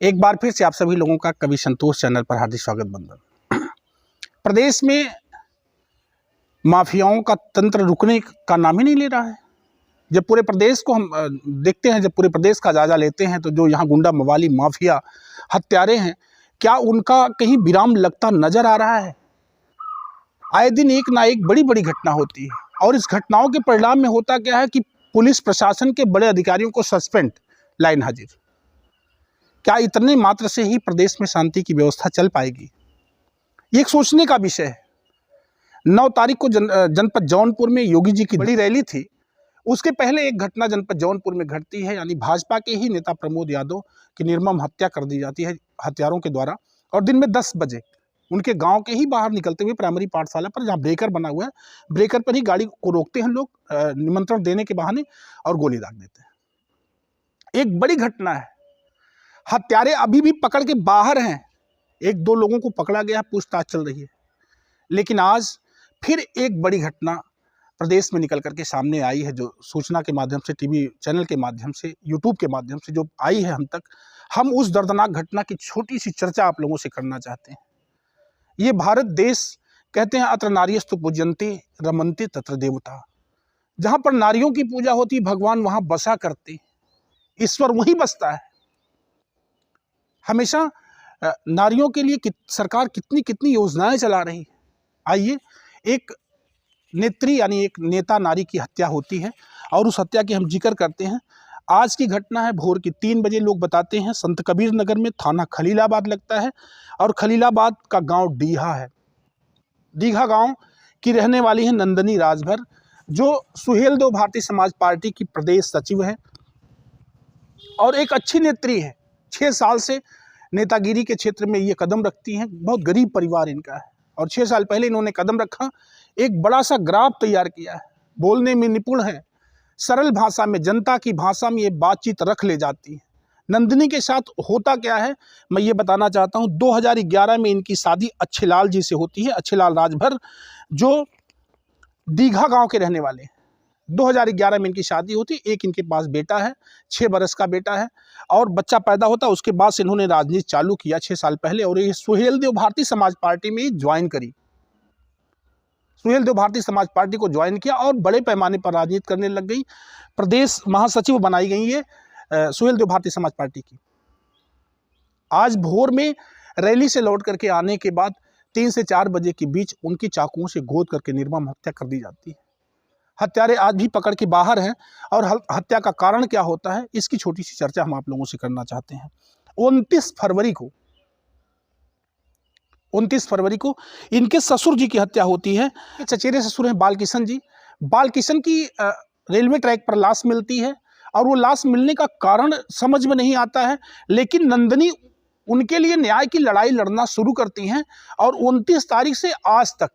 एक बार फिर से आप सभी लोगों का कवि संतोष चैनल पर हार्दिक स्वागत बंदन। प्रदेश में माफियाओं का तंत्र रुकने का नाम ही नहीं ले रहा है। जब पूरे प्रदेश को हम देखते हैं, जब पूरे प्रदेश का जायजा लेते हैं, तो जो यहाँ गुंडा मवाली माफिया हत्यारे हैं, क्या उनका कहीं विराम लगता नजर आ रहा है? आए दिन एक ना एक बड़ी बड़ी घटना होती है, और इस घटनाओं के परिणाम में होता क्या है कि पुलिस प्रशासन के बड़े अधिकारियों को सस्पेंड, लाइन हाजिर। क्या इतने मात्र से ही प्रदेश में शांति की व्यवस्था चल पाएगी? ये एक सोचने का विषय है। 9 तारीख को जनपद जौनपुर में योगी जी की बड़ी रैली थी। उसके पहले एक घटना जनपद जौनपुर में घटती है, यानी भाजपा के ही नेता प्रमोद यादव की निर्मम हत्या कर दी जाती है हत्यारों के द्वारा। और दिन में 10 बजे उनके गांव के ही बाहर निकलते हुए प्राइमरी पाठशाला पर, जहां ब्रेकर बना हुआ है, ब्रेकर पर ही गाड़ी को रोकते हैं लोग निमंत्रण देने के बहाने और गोली दाग देते हैं। एक बड़ी घटना है। हत्यारे अभी भी पकड़ के बाहर हैं। 1-2 लोगों को पकड़ा गया, पूछताछ चल रही है। लेकिन आज फिर एक बड़ी घटना प्रदेश में निकल करके सामने आई है, जो सूचना के माध्यम से, टीवी चैनल के माध्यम से, यूट्यूब के माध्यम से जो आई है हम तक। हम उस दर्दनाक घटना की छोटी सी चर्चा आप लोगों से करना चाहते हैं। ये भारत देश, कहते हैं अत्र नार्यस्तु पूज्यन्ते रमन्ते तत्र देवता। जहाँ पर नारियों की पूजा होती, भगवान वहाँ बसा करते, ईश्वर वहीं बसता है। हमेशा नारियों के लिए सरकार कितनी कितनी योजनाएं चला रही है। आइए, एक नेत्री यानी एक नेता नारी की हत्या होती है, और उस हत्या की हम जिक्र करते हैं। आज की घटना है भोर की 3 बजे। लोग बताते हैं संत कबीर नगर में, थाना खलीलाबाद लगता है, और खलीलाबाद का गांव डीहा है। डीहा गांव की रहने वाली है नंदनी राजभर, जो सुहेलदेव भारतीय समाज पार्टी की प्रदेश सचिव है और एक अच्छी नेत्री है। 6 साल से नेतागिरी के क्षेत्र में ये कदम रखती हैं। बहुत गरीब परिवार इनका है, और 6 साल पहले इन्होंने कदम रखा, एक बड़ा सा ग्राफ तैयार किया है। बोलने में निपुण है, सरल भाषा में, जनता की भाषा में ये बातचीत रख ले जाती है। नंदिनी के साथ होता क्या है, मैं ये बताना चाहता हूँ। 2011 में इनकी शादी अच्छेलाल जी से होती है, अच्छेलाल राजभर, जो दीघा गांव के रहने वाले हैं। 2011 में इनकी शादी होती। एक इनके पास बेटा है, 6 बरस का बेटा है, और बच्चा पैदा होता। उसके बाद से इन्होंने राजनीति चालू किया 6 साल पहले, और ये सुहेलदेव भारतीय समाज पार्टी में ज्वाइन करी। सुहेलदेव भारतीय समाज पार्टी को ज्वाइन किया और बड़े पैमाने पर राजनीति करने लग गई। प्रदेश महासचिव बनाई गई ये सुहेलदेव भारतीय समाज पार्टी की। आज भोर में रैली से लौट करके आने के बाद 3 से 4 बजे के बीच उनकी चाकुओं से गोद करके निर्मम हत्या कर दी जाती है। हत्यारे आज भी पकड़ के बाहर हैं, और हत्या का कारण क्या होता है, इसकी छोटी सी चर्चा हम आप लोगों से करना चाहते हैं। 29 फरवरी को इनके ससुर जी की हत्या होती है। चचेरे ससुर हैं बालकिशन जी। बालकिशन की रेलवे ट्रैक पर लाश मिलती है, और वो लाश मिलने का कारण समझ में नहीं आता है। लेकिन नंदिनी उनके लिए न्याय की लड़ाई लड़ना शुरू करती हैं, और 29 तारीख से आज तक,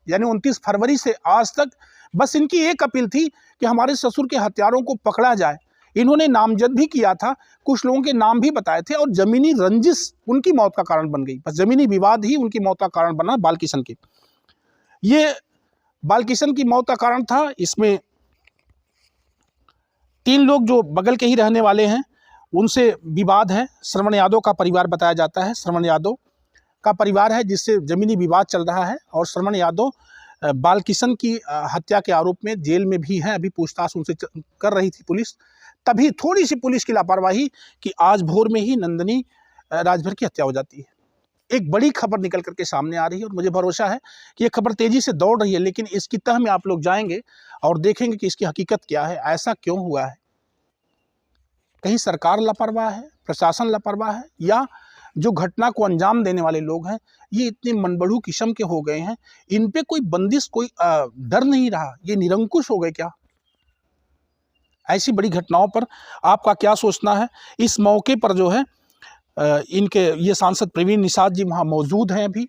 यानी 29 फरवरी से आज तक बस इनकी एक अपील थी कि हमारे ससुर के हत्यारों को पकड़ा जाए। इन्होंने नामजद भी किया था, कुछ लोगों के नाम भी बताए थे, और जमीनी रंजिश उनकी मौत का कारण बन गई। बस जमीनी विवाद ही उनकी मौत का कारण बना। बालकिशन की, ये बालकिशन की मौत का कारण था। इसमें 3 लोग जो बगल के ही रहने वाले हैं, उनसे विवाद है। श्रवण यादव का परिवार बताया जाता है, श्रवण यादव का परिवार है जिससे जमीनी विवाद चल रहा है। और श्रवण यादव बालकिशन की हत्या के आरोप में जेल में भी हैं। अभी पूछताछ उनसे कर रही थी पुलिस। तभी थोड़ी सी पुलिस की लापरवाही कि आज भोर में ही नंदिनी राजभर की हत्या हो जाती है। एक बड़ी खबर निकल करके सामने आ रही है, और मुझे भरोसा है कि ये खबर तेजी से दौड़ रही है। लेकिन इसकी तह में आप लोग जाएंगे और देखेंगे कि इसकी हकीकत क्या है, ऐसा क्यों हुआ है। कहीं सरकार लापरवाह है, प्रशासन लापरवाह है, या जो घटना को अंजाम देने वाले लोग हैं ये इतने मनबड़ू किस्म के हो गए हैं, इन पे कोई बंदिश, कोई डर नहीं रहा, ये निरंकुश हो गए क्या? ऐसी बड़ी घटनाओं पर आपका क्या सोचना है? इस मौके पर जो है इनके ये सांसद प्रवीण निषाद जी वहाँ मौजूद हैं। अभी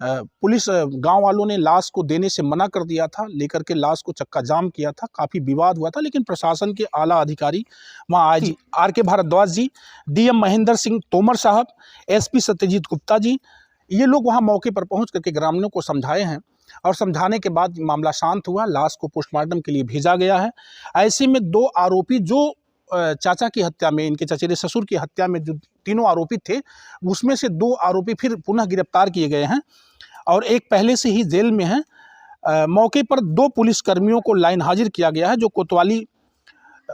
पुलिस, गांव वालों ने लाश को देने से मना कर दिया था, लेकर के लाश को चक्का जाम किया था, काफ़ी विवाद हुआ था। लेकिन प्रशासन के आला अधिकारी वहाँ आए जी, आर.के. भारद्वाज जी, डीएम महेंद्र सिंह तोमर साहब, एसपी सत्यजीत गुप्ता जी, ये लोग वहाँ मौके पर पहुँच करके ग्रामीणों को समझाए हैं, और समझाने के बाद मामला शांत हुआ। लाश को पोस्टमार्टम के लिए भेजा गया है। ऐसे में 2 आरोपी जो चाचा की हत्या में, इनके चचेरे ससुर की हत्या में जो तीनों आरोपी थे, उसमें से 2 आरोपी फिर पुनः गिरफ्तार किए गए हैं और एक पहले से ही जेल में है। मौके पर 2 पुलिसकर्मियों को लाइन हाजिर किया गया है, जो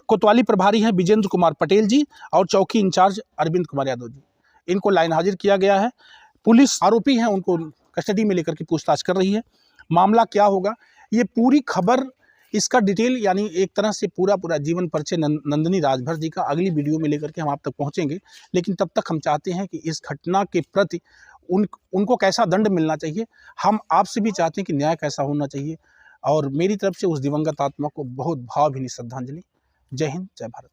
कोतवाली प्रभारी हैं विजेंद्र कुमार पटेल जी और चौकी इंचार्ज अरविंद कुमार यादव जी। इनको लाइन हाजिर किया गया है। पुलिस आरोपी हैं उनको कस्टडी में लेकर के पूछताछ कर रही है। मामला क्या होगा, ये पूरी खबर, इसका डिटेल यानी एक तरह से पूरा जीवन परिचय नंदिनी राजभर जी का अगली वीडियो में लेकर के हम आप तक पहुंचेंगे। लेकिन तब तक हम चाहते हैं कि इस घटना के प्रति उनको कैसा दंड मिलना चाहिए, हम आपसे भी चाहते हैं कि न्याय कैसा होना चाहिए। और मेरी तरफ से उस दिवंगत आत्मा को बहुत भावभीनी श्रद्धांजलि। जय हिंद, जय भारत।